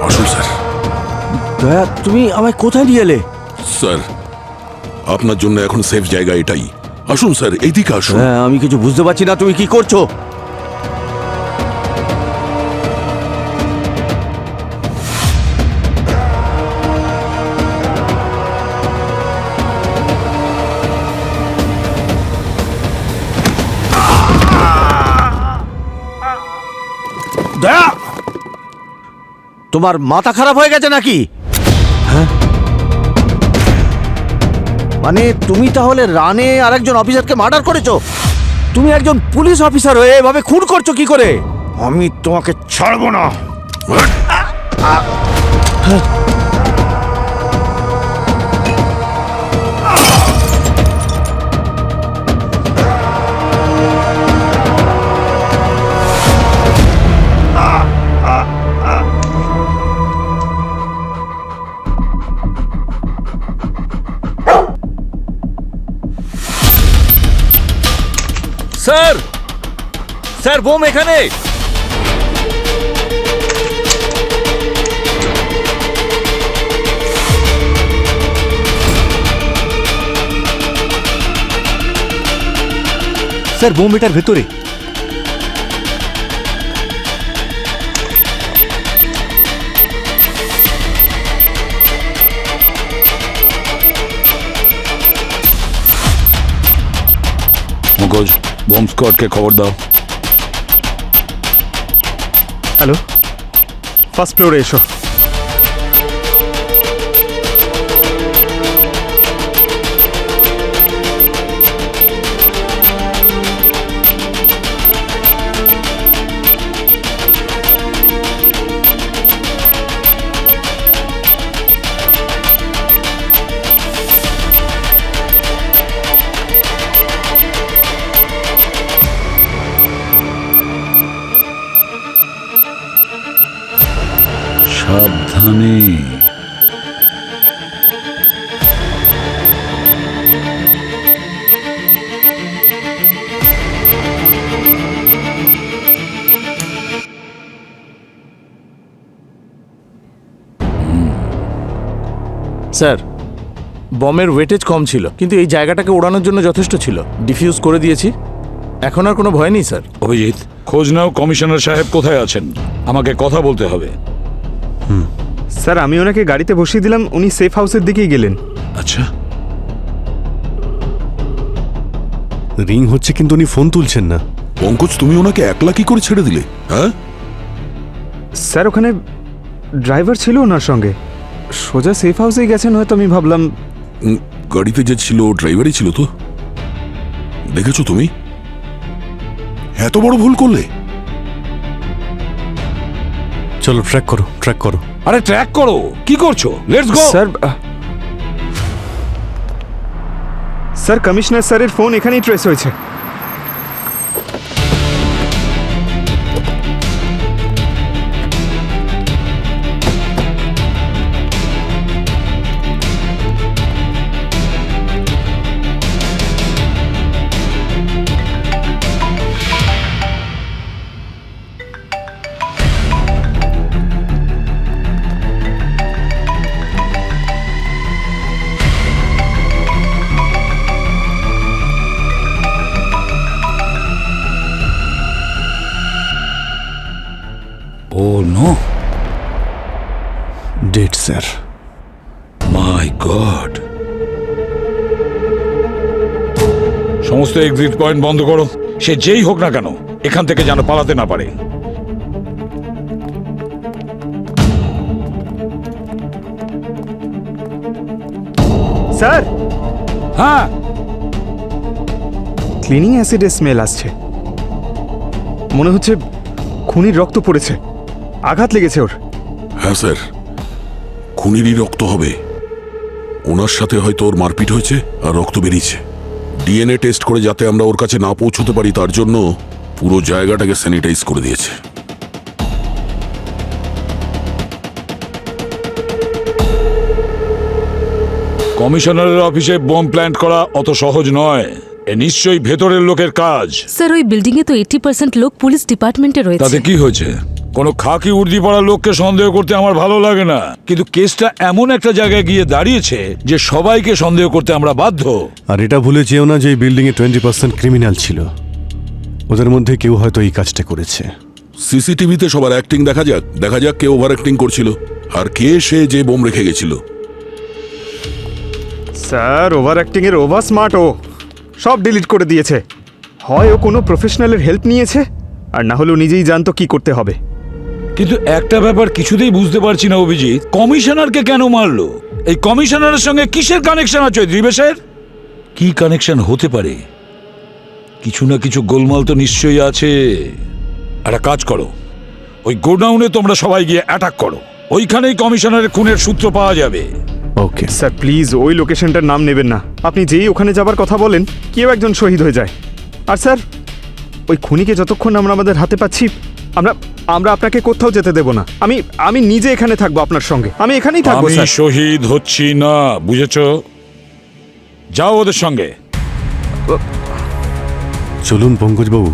[SPEAKER 4] আসুন স্যার।
[SPEAKER 8] দয়া, তুমি আমায় কোথায় নিয়ে এলে?
[SPEAKER 4] স্যার, আপনার জন্য এখন সেফ জায়গা এটাই। আসুন স্যার, এইদিকে আসুন।
[SPEAKER 8] হ্যাঁ, আমি কিছু বুঝতে পারছি না, তুমি কি করছো?
[SPEAKER 12] তোমার মাথা খারাপ হয়ে গেছে নাকি? মানে তুমি তাহলে রানে আর একজন অফিসারকে মার্ডার করেছো? তুমি একজন পুলিশ অফিসার হয়ে এভাবে খুন করছো কি করে? আমি তোমাকে ছাড়বো না।
[SPEAKER 1] স্যার, স্যার বোম এখানে।
[SPEAKER 8] স্যার বোম এটার ভেতরে।
[SPEAKER 1] মুখোজ, বোম স্কোয়াডকে খবর দাও।
[SPEAKER 11] হ্যালো, ফার্স্ট ফ্লোরে এসো।
[SPEAKER 1] সাবধানে।
[SPEAKER 12] স্যার, বমের ওয়েটেজ কম ছিল, কিন্তু এই জায়গাটাকে ওড়ানোর জন্য যথেষ্ট ছিল। ডিফিউজ করে দিয়েছি, এখন আর কোনো ভয় নেই স্যার।
[SPEAKER 1] অভিজিৎ, খোঁজ নাও কমিশনার সাহেব কোথায় আছেন। আমাকে কথা বলতে হবে।
[SPEAKER 11] স্যার আমি ওনাকে গাড়িতে বসিয়ে দিলাম, উনি সেফ হাউসের দিকেই গেলেন।
[SPEAKER 1] আচ্ছা,
[SPEAKER 3] রিং হচ্ছে কিন্তু উনি ফোন তুলছেন না।
[SPEAKER 4] পঙ্কজ, তুমি ওনাকে একলা কি করে ছেড়ে দিলে? হ্যাঁ,
[SPEAKER 11] স্যার ওখানে ড্রাইভার ছিল ওনার সঙ্গে, সোজা সেফ হাউসেই গেছেন হয়তো। আমি ভাবলাম
[SPEAKER 4] গাড়িতে যে ছিল ড্রাইভারই ছিল তো। দেখেছো তুমি এত বড় ভুল করলে?
[SPEAKER 3] চলো ট্র্যাক করো, ট্র্যাক করো।
[SPEAKER 1] আরে ট্র্যাক করো, কি করছো? Let's go.
[SPEAKER 11] স্যার কমিশনার স্যারের ফোন এখানেই ট্রেস হয়েছে।
[SPEAKER 1] ও নো,
[SPEAKER 3] ডেট স্যার।
[SPEAKER 1] মাই গড। সমস্ত এক্সিট পয়েন্ট বন্ধ করো। সে যেই হোক না কেন এখান থেকে যেন পালাতে না পারে।
[SPEAKER 11] স্যার,
[SPEAKER 1] হ্যাঁ,
[SPEAKER 11] ক্লিনিং অ্যাসিডের স্মেল আসছে। মনে হচ্ছে খুনির রক্ত পড়েছে, আঘাত লেগেছে ওর।
[SPEAKER 4] হ্যাঁ স্যার, খুনিরই রক্ত হবে। ওনার সাথে হয়তো ওর মারপিট হয়েছে আর রক্ত বেরিয়েছে। ডিএনএ টেস্ট করে যাতে আমরা ওর কাছে না পৌঁছতে পারি তার জন্য পুরো জায়গাটাকে স্যানিটাইজ করে দিয়েছে।
[SPEAKER 1] কমিশনারের অফিসে বোম প্ল্যান্ট করা অত সহজ নয়। এ নিশ্চয়ই ভেতরের লোকের কাজ।
[SPEAKER 7] স্যার ওই বিল্ডিং এ তো 80% লোক পুলিশ ডিপার্টমেন্টে রয়েছে।
[SPEAKER 1] তাতে কি হয়েছে? কোনো খাকি উর্দি পড়া লোককে সন্দেহ করতে আমার ভালো লাগে না, কিন্তু কেসটা এমন একটা জায়গায় গিয়ে দাঁড়িয়েছে যে সবাইকে সন্দেহ করতে আমরা বাধ্য।
[SPEAKER 3] আর এটা ভুলে যেও না যে এই বিল্ডিংয়ে 20% ক্রিমিনাল ছিল। ওদের মধ্যে কেউ হয়তো এই কাজটা করেছে।
[SPEAKER 4] সিসিটিভিতে সবার অ্যাক্টিং দেখা যাক, দেখা যাক কে ওভার অ্যাক্টিং করছিল আর কে সে যে বোম রেখে গেছিল।
[SPEAKER 11] স্যার ওভার অ্যাক্টিং এর ওভার স্মার্ট ও সব ডিলিট করে দিয়েছে। হয় ও কোনো প্রফেশনালের হেল্প নিয়েছে, আর না হলেও নিজেই জানতো কি করতে হবে।
[SPEAKER 1] কিন্তু একটা ব্যাপার কিছুতেই বুঝতে পারছি না অভিজিৎ, কমিশনারকে কেন মারলো? এই কমিশনারের সঙ্গে কিসের কানেকশন আছে দ্রিবেশের? কি কানেকশন হতে পারে? কিছু না কিছু গোলমাল তো নিশ্চয়ই আছে। একটা কাজ করো, ওই গোডাউনে তোমরা সবাই গিয়ে অ্যাটাক করো, ওইখানেই কমিশনারের খুনের সূত্র পাওয়া যাবে।
[SPEAKER 3] ওকে
[SPEAKER 11] স্যার প্লিজ ওই লোকেশনটার নাম নেবেন না। আপনি যেই ওখানে যাবার কথা বলেন কেউ একজন শহীদ হয়ে যায়। আর স্যার ওই খুনিকে যতক্ষণ আমরা আমাদের হাতে পাচ্ছি আমরা আমরা আপনাকে কোথাও যেতে দেব না। আমি নিজে এখানে থাকবো আপনার সঙ্গে, আমি এখানেই থাকবো
[SPEAKER 1] আমি
[SPEAKER 11] স্যার।
[SPEAKER 1] শহীদ হচ্ছি না, বুঝেছো? যাও ওদের সঙ্গে।
[SPEAKER 3] চলুন পঙ্কজবাবু।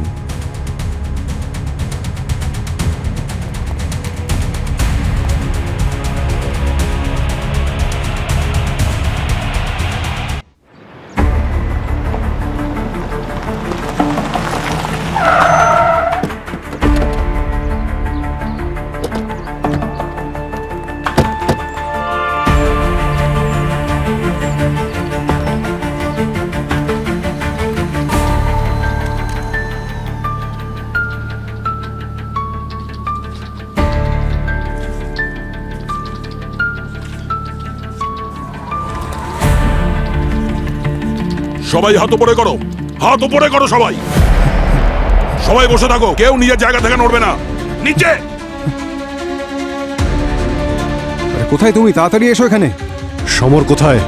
[SPEAKER 4] সবাই হাত উপরে করো, হাত উপরে করো সবাই। সবাই বসে থাকো, কেউ নিজের জায়গা থেকে নড়বে না। নিচে।
[SPEAKER 10] কোথায় তুমি? তাড়াতাড়ি এসো এখানে।
[SPEAKER 3] সমর কোথায়?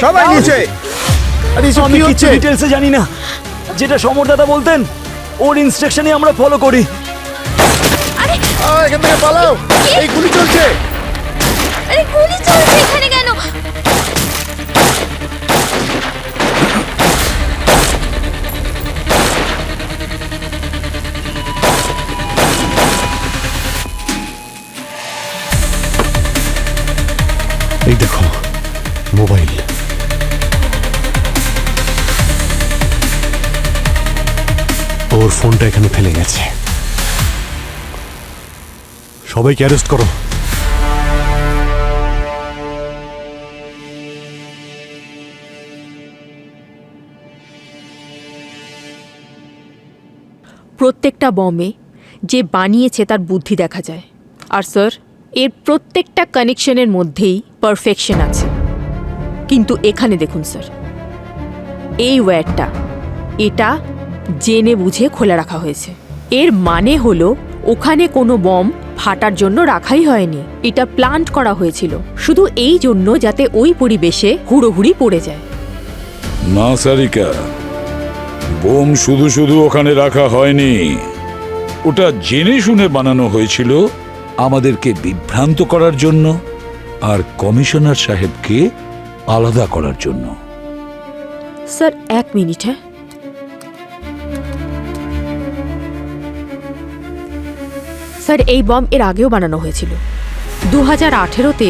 [SPEAKER 10] সবাই নিচে।
[SPEAKER 8] আমি কিছু ডিটেলসে জানি না, যেটা সমর দাদা বলতেন ওর ইনস্ট্রাকশনই আমরা ফলো করি।
[SPEAKER 10] এখান থেকে পালাও, এই গুলি চলছে।
[SPEAKER 5] আরে গুলি চলছে এখানে কেন?
[SPEAKER 3] এই দেখো মোবাইল। ওর ফোনটা এখানে ফেলে গেছে। সবাইকে অ্যারেস্ট করো।
[SPEAKER 7] প্রত্যেকটা বমে যে বানিয়েছে তার বুদ্ধি দেখা যায়। আর স্যার এর প্রত্যেকটা কানেকশনের মধ্যেই পারফেকশন আছে। কিন্তু এখানে দেখুন স্যার, এই ওয়্যারটা এটা জেনে বুঝে খোলা রাখা হয়েছে। এর মানে হলো ওখানে কোনো বম ফাটার জন্য রাখাই হয়নি, এটা প্ল্যান্ট করা হয়েছিল শুধু এই জন্য যাতে ওই পরিবেশে হুড়োহুড়ি পড়ে যায়।
[SPEAKER 1] না সারিকা, বোম শুধু শুধু ওখানে রাখা হয়নি, ওটা জেনে শুনে বানানো হয়েছিল আমাদেরকে বিভ্রান্ত করার জন্য আর কমিশনার সাহেবকে আলাদা করার জন্য।
[SPEAKER 7] স্যার এক মিনিট, হ্যাঁ স্যার এই বম এর আগেও বানানো হয়েছিল। 2018-তে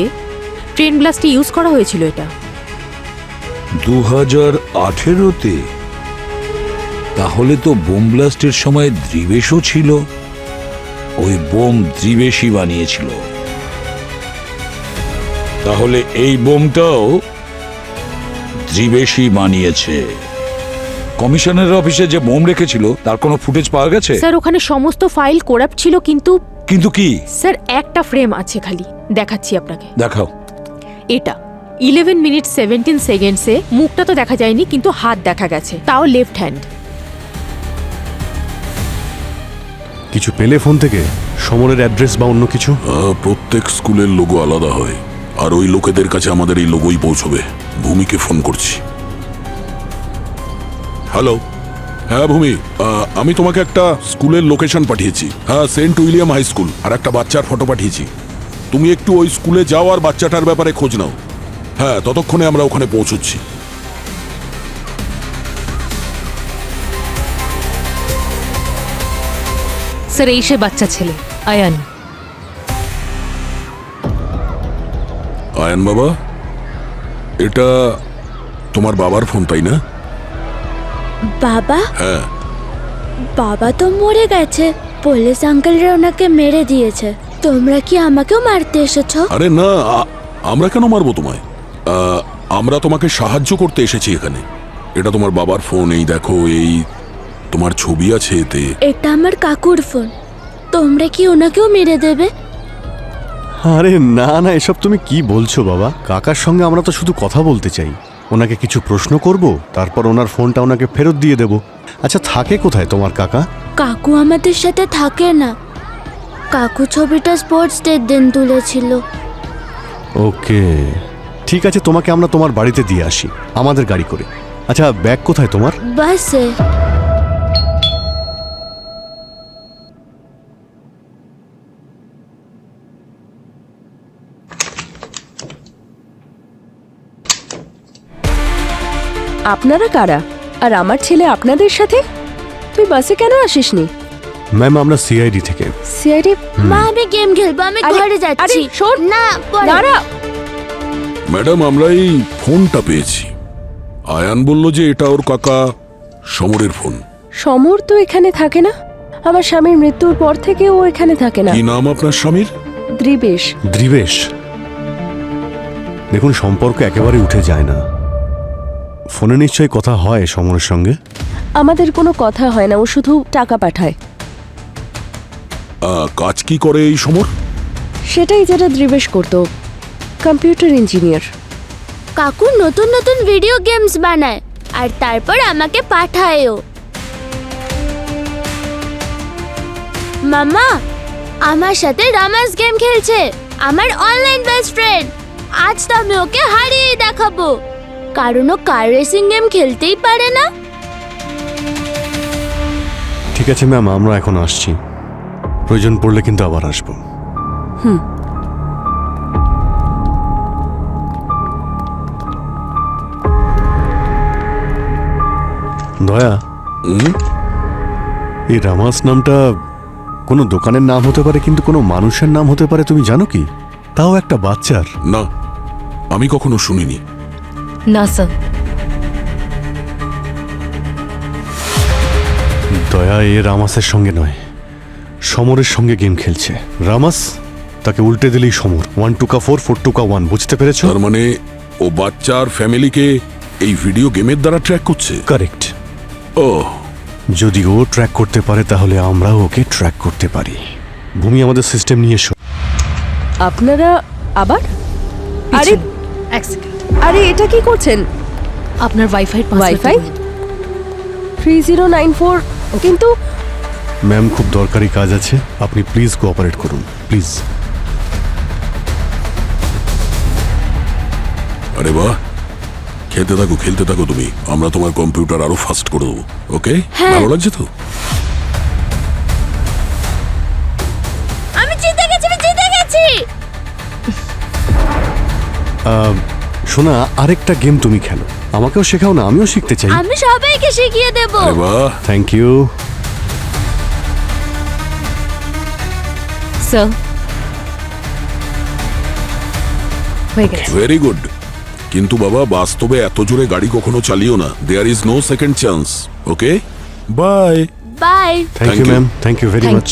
[SPEAKER 7] ট্রেন ব্লাস্টে ইউজ করা হয়েছিল এটা।
[SPEAKER 1] 2018-তে? তাহলে তো বোম ব্লাস্টের সময় দ্রিবেশও ছিল। ওই বোম দ্রিবেশই বানিয়েছিল। তাহলে এই বোমটাও দ্রিবেশই বানিয়েছে। কমিশনারের অফিসে যে বোম রেখেছিল তার কোনো ফুটেজ পাওয়া গেছে?
[SPEAKER 7] স্যার ওখানে সমস্ত ফাইল করাপ্ট ছিল, কিন্তু
[SPEAKER 1] কিন্তু কি?
[SPEAKER 7] স্যার একটা ফ্রেম আছে খালি, দেখাচ্ছি আপনাকে।
[SPEAKER 1] দেখাও।
[SPEAKER 7] এটা 11 মিনিট 17 সেকেন্ডসে মুখটা তো দেখা যায়নি, কিন্তু হাত দেখা গেছে, তাও লেফট হ্যান্ড।
[SPEAKER 3] কিছু পেলে ফোন থেকে? সমরের অ্যাড্রেস বা অন্য কিছু?
[SPEAKER 4] প্রত্যেক স্কুলের লোগো আলাদা হয়, আর ওই লোকেদের কাছে আমাদের এই লোগোই পৌঁছবে। ভূমিকে ফোন করছি। হ্যালো। হ্যাঁ ভূমি, আমি তোমাকে একটা স্কুলের লোকেশন পাঠিয়েছি। হ্যাঁ, সেন্ট উইলিয়াম হাই স্কুল, আর একটা বাচ্চার ফটো পাঠিয়েছি। তুমি একটু ওই স্কুলে যাও আর বাচ্চাটার ব্যাপারে খোঁজ নাও। হ্যাঁ, ততক্ষণে আমরা ওখানে পৌঁছচ্ছি।
[SPEAKER 7] স্যার এই সে বাচ্চা ছেলে আয়ান।
[SPEAKER 4] আয়ান বাবা, এটা তোমার বাবার ফোন তাই না?
[SPEAKER 5] বাবা?
[SPEAKER 4] হ্যাঁ।
[SPEAKER 5] বাবা তো মরে গেছে, পুলিশ আঙ্কেলরা ওনাকে মেরে দিয়েছে। তোমরা কি আমাকেও মারতে এসেছো?
[SPEAKER 4] আরে না, আমরা কেন মারবো তোমায়? আমরা তোমাকে সাহায্য করতে এসেছি এখানে। এটা তোমার বাবার ফোন, এই দেখো, এই তোমার ছবি আছে এতে।
[SPEAKER 5] এটা আমার কাকুর ফোন। তোমরা কি ওনাকেও মেরে দেবে?
[SPEAKER 3] আরে না না, এসব তুমি কি বলছো বাবা? কাকার সঙ্গে আমরা তো শুধু কথা বলতে চাই। ওনাকে কিছু প্রশ্ন করব, তারপর ওনার ফোনটা ওনাকে ফেরত দিয়ে দেব। আচ্ছা, থাকে কোথায় তোমার কাকা?
[SPEAKER 5] কাকু আমাদের সাথে থাকে না। কাকু ছবিটা স্পোর্টস ডের দিন তুলেছিল।
[SPEAKER 3] ওকে, ঠিক আছে, তোমাকে আমরা তোমার বাড়িতে দিয়ে আসি আমাদের গাড়ি করে। আচ্ছা, ব্যাগ কোথায় তোমার?
[SPEAKER 5] বাসে।
[SPEAKER 7] আপনারা কারা? আর আমার ছেলে আপনাদের সাথে? তুই বাসে কেন আসিসনি?
[SPEAKER 3] ম্যাম, আমরা সিআইডি থেকে।
[SPEAKER 7] সিআইডি?
[SPEAKER 5] মা, আমি গেম খেলবো, আমি ঘরে যাচ্ছি।
[SPEAKER 7] শোন
[SPEAKER 5] না, পরে।
[SPEAKER 7] দাঁড়া।
[SPEAKER 4] ম্যাডাম, আমরা এই ফোনটা পেয়েছি। আয়ান বলল যে এটা ওর কাকা সমরের ফোন।
[SPEAKER 7] সমর তো এখানে থাকে না। আমার স্বামীর মৃত্যুর পর থেকে ও এখানে থাকে না।
[SPEAKER 4] কি নাম আপনার স্বামীর?
[SPEAKER 7] দ্রিবেশ।
[SPEAKER 3] দ্রিবেশ? দেখুন, সম্পর্ক একেবারে উঠে যায় না। ফোনে নিশ্চয়ই কথা হয় সমরের সঙ্গে?
[SPEAKER 7] আমাদের কোনো কথা হয় না, ও শুধু টাকা পাঠায়।
[SPEAKER 4] কাজ কি করে এই সমর?
[SPEAKER 7] সেটাই যেটা দ্রিবেশ করতো, কম্পিউটার ইঞ্জিনিয়ার।
[SPEAKER 5] কাকু নতুন নতুন ভিডিও গেমস বানায় আর তারপর আমাকে পাঠায়ও। মামা, আমার সাথে রামাস গেম খেলছে, আমার অনলাইন বেস্ট ফ্রেন্ড। আজ তো আমি ওকে হারিয়ে দেখাবো, কারণ ও কার রেসিং গেম খেলতেই পারে না।
[SPEAKER 3] ঠিক আছে ম্যাম, আমরা এখন আসছি। প্রয়োজন পড়লে কিন্তু আবার আসবো। দয়া, এই রামাস নামটা কোনো দোকানের নাম হতে পারে, কিন্তু কোনো মানুষের নাম হতে পারে, তুমি জানো কি? তাও একটা বাচ্চার।
[SPEAKER 4] না, আমি কখনো শুনিনি।
[SPEAKER 7] না স্যার।
[SPEAKER 3] দয়া এ রামাসের সঙ্গে নয়, সমরের সঙ্গে গেম খেলছে। রামাস তাকে উল্টে দিলেই সমর। 1 2 4 4 2 1, বুঝতে পেরেছো?
[SPEAKER 4] তার মানে ও বাচ্চার ফ্যামিলিকে এই ভিডিও গেমের দ্বারা ট্র্যাক করছে।
[SPEAKER 3] কারেক্ট।
[SPEAKER 4] ও,
[SPEAKER 3] যদি ও ট্র্যাক করতে পারে তাহলে আমরাও ওকে ট্র্যাক করতে পারি। ভূমি, আমাদের সিস্টেম নিয়ে এসো।
[SPEAKER 7] আপনারা আবার? আরে আরে, এটা কি করছেন?
[SPEAKER 13] আপনার
[SPEAKER 7] ওয়াইফাই 3094, কিন্তু
[SPEAKER 3] ম্যাম, খুব দরকারি কাজ আছে, আপনি প্লিজ কোঅপারেট করুন, প্লিজ।
[SPEAKER 4] আরে বাহ, খেলতে থাকো তুমি। আমরা তোমার কম্পিউটার আরো ফাস্ট করে দেবো। ওকে, ভালো লাগছে তো?
[SPEAKER 5] আমি জিতে গেছি।
[SPEAKER 3] শোনা, আরেকটা গেম তুমি খেলো, আমাকেও শেখাও না, আমিও শিখতে চাই।
[SPEAKER 5] আমি সবাইকে শিখিয়ে দেব।
[SPEAKER 4] আরে বাহ,
[SPEAKER 3] thank you.
[SPEAKER 13] Sir,
[SPEAKER 4] very good. কিন্তু বাবা, বাস্তবে এত জোরে গাড়ি কখনো চালিও না। There is no second chance. Okay, bye.
[SPEAKER 5] Bye.
[SPEAKER 3] Thank you ma'am, thank you very much.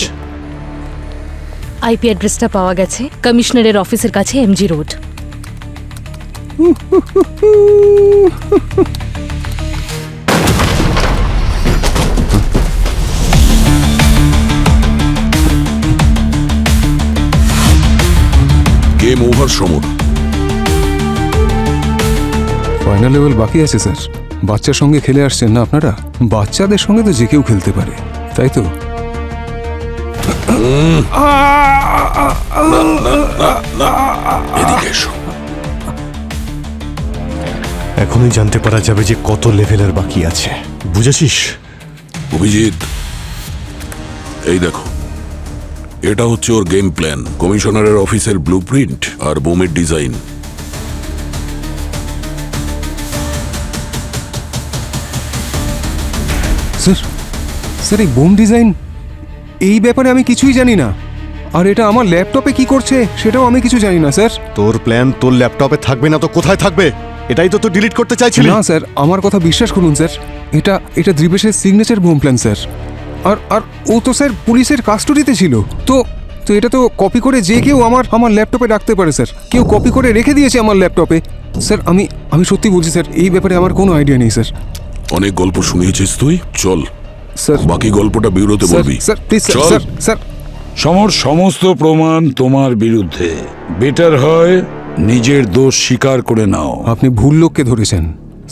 [SPEAKER 13] IP অ্যাড্রেসটা পাওয়া গেছে, কমিশনারের অফিসের কাছে, MG road.
[SPEAKER 4] Game over Samar.
[SPEAKER 10] Final level বাকি আছে স্যার। বাচ্চার সঙ্গে খেলে আসছেন না আপনারা? বাচ্চাদের সঙ্গে তো যে কেউ খেলতে পারে, তাই তো?
[SPEAKER 4] এদিকে এসো।
[SPEAKER 3] এখনই জানতে পারা যাবে যে কত লেভেলের বাকি আছে, বুঝেছিস?
[SPEAKER 4] অভিজিৎ, এই দেখো, এটা হচ্ছে ওর গেম প্ল্যান, কমিশনারের অফিসের ব্লুপ্রিন্ট আর বোমের ডিজাইন।
[SPEAKER 10] স্যার, এই বোম ডিজাইন, এই ব্যাপারে আমি কিছুই জানি না। আর এটা আমার ল্যাপটপে কি করছে সেটাও আমি কিছু জানি না স্যার।
[SPEAKER 3] তোর প্ল্যান তোর ল্যাপটপে থাকবে না তো কোথায় থাকবে? এটাই তো তুই ডিলিট করতে চাইছিলি।
[SPEAKER 10] না স্যার, আমার কথা বিশ্বাস করুন স্যার, এটা দ্রিবেশের সিগনেচার বোম প্ল্যান স্যার। আর ও তো স্যার পুলিশের কাস্টডিতে ছিল। তো এটা তো কপি করে যে কেউ আমার ল্যাপটপে রাখতে পারে স্যার। কেউ কপি করে রেখে দিয়েছে আমার ল্যাপটপে। স্যার, আমি সত্যি বলছি স্যার, এই ব্যাপারে আমার কোনো আইডিয়া নেই স্যার।
[SPEAKER 4] অনেক গল্প শুনিয়েছিস তুই, চল
[SPEAKER 10] স্যার
[SPEAKER 4] বাকি গল্পটা বিউরোতে
[SPEAKER 10] স্যার
[SPEAKER 4] বলবি।
[SPEAKER 10] স্যার প্লিজ
[SPEAKER 4] চল।
[SPEAKER 10] স্যার স্যার
[SPEAKER 1] সমর সমস্ত প্রমাণ তোমার বিরুদ্ধে। বেটার হয় নিজের দোষ স্বীকার করে নাও।
[SPEAKER 10] আপনি ভুল লোককে ধরেছেন।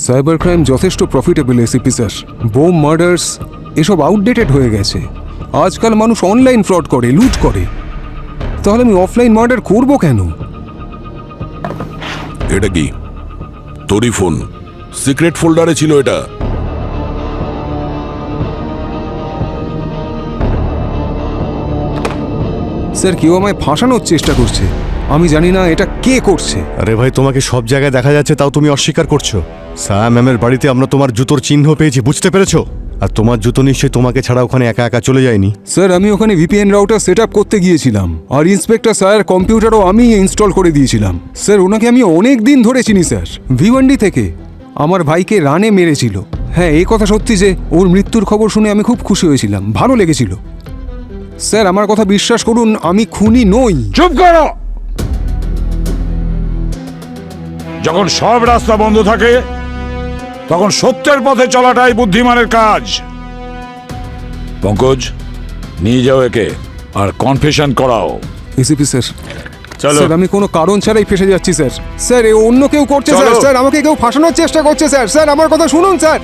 [SPEAKER 10] সাইবার ক্রাইম যথেষ্ট profitable ACP sir. Bomb murders এসব আউটডেটেড হয়ে গেছে। আজকাল মানুষ অনলাইন ফ্রড করে, লুট করে। তাহলে আমি অফলাইন মার্ডার করব কেন?
[SPEAKER 4] এটা কি তোরই ফোন? সিক্রেট ফোল্ডারে ছিল এটা।
[SPEAKER 10] স্যার কেউ আমায় ফাঁসানোর চেষ্টা করছে। আমি জানি না এটা কে করছে।
[SPEAKER 3] আরে ভাই, তোমাকে সব জায়গায় দেখা যাচ্ছে, তাও তুমি অস্বীকার করছো। সায়া ম্যামের বাড়িতে আমরা তোমার জুতোর চিহ্ন পেয়েছি, বুঝতে পেরেছো? আর তোমার জুতো নিশ্চয়ই তোমাকে ছাড়া ওখানে একা একা চলে যায়নি।
[SPEAKER 10] স্যার আমি ওখানে ভিপিএন রাউটার সেট আপ করতে গিয়েছিলাম, আর ইন্সপেক্টর স্যার কম্পিউটারও আমি ইনস্টল করে দিয়েছিলাম। স্যার ওনাকে আমি অনেক দিন ধরে চিনি স্যার, ভিওয়ান্ডি থেকে। আমার ভাইকে রানে মেরেছিল। হ্যাঁ, এই কথা সত্যি যে ওর মৃত্যুর খবর শুনে আমি খুব খুশি হয়েছিলাম, ভালো লেগেছিল। স্যার আমার কথা বিশ্বাস করুন, আমি খুনি নই।
[SPEAKER 1] চুপ করো। যখন সব রাস্তা বন্ধ থাকে তখন সত্যের পথে চলাটাই বুদ্ধিমানের কাজ। পঙ্কজ, নিয়ে যাও একে আর কনফেশন করাও।
[SPEAKER 10] এসিপি স্যার,
[SPEAKER 1] চলো।
[SPEAKER 10] স্যার আমি কোনো কারণ ছাড়াই ফেসে যাচ্ছি স্যার। স্যার এ অন্য কেউ করছে স্যার।
[SPEAKER 1] চলো।
[SPEAKER 10] স্যার আমাকে কেউ ফাঁসানোর চেষ্টা করছে স্যার। স্যার আমার কথা শুনুন স্যার।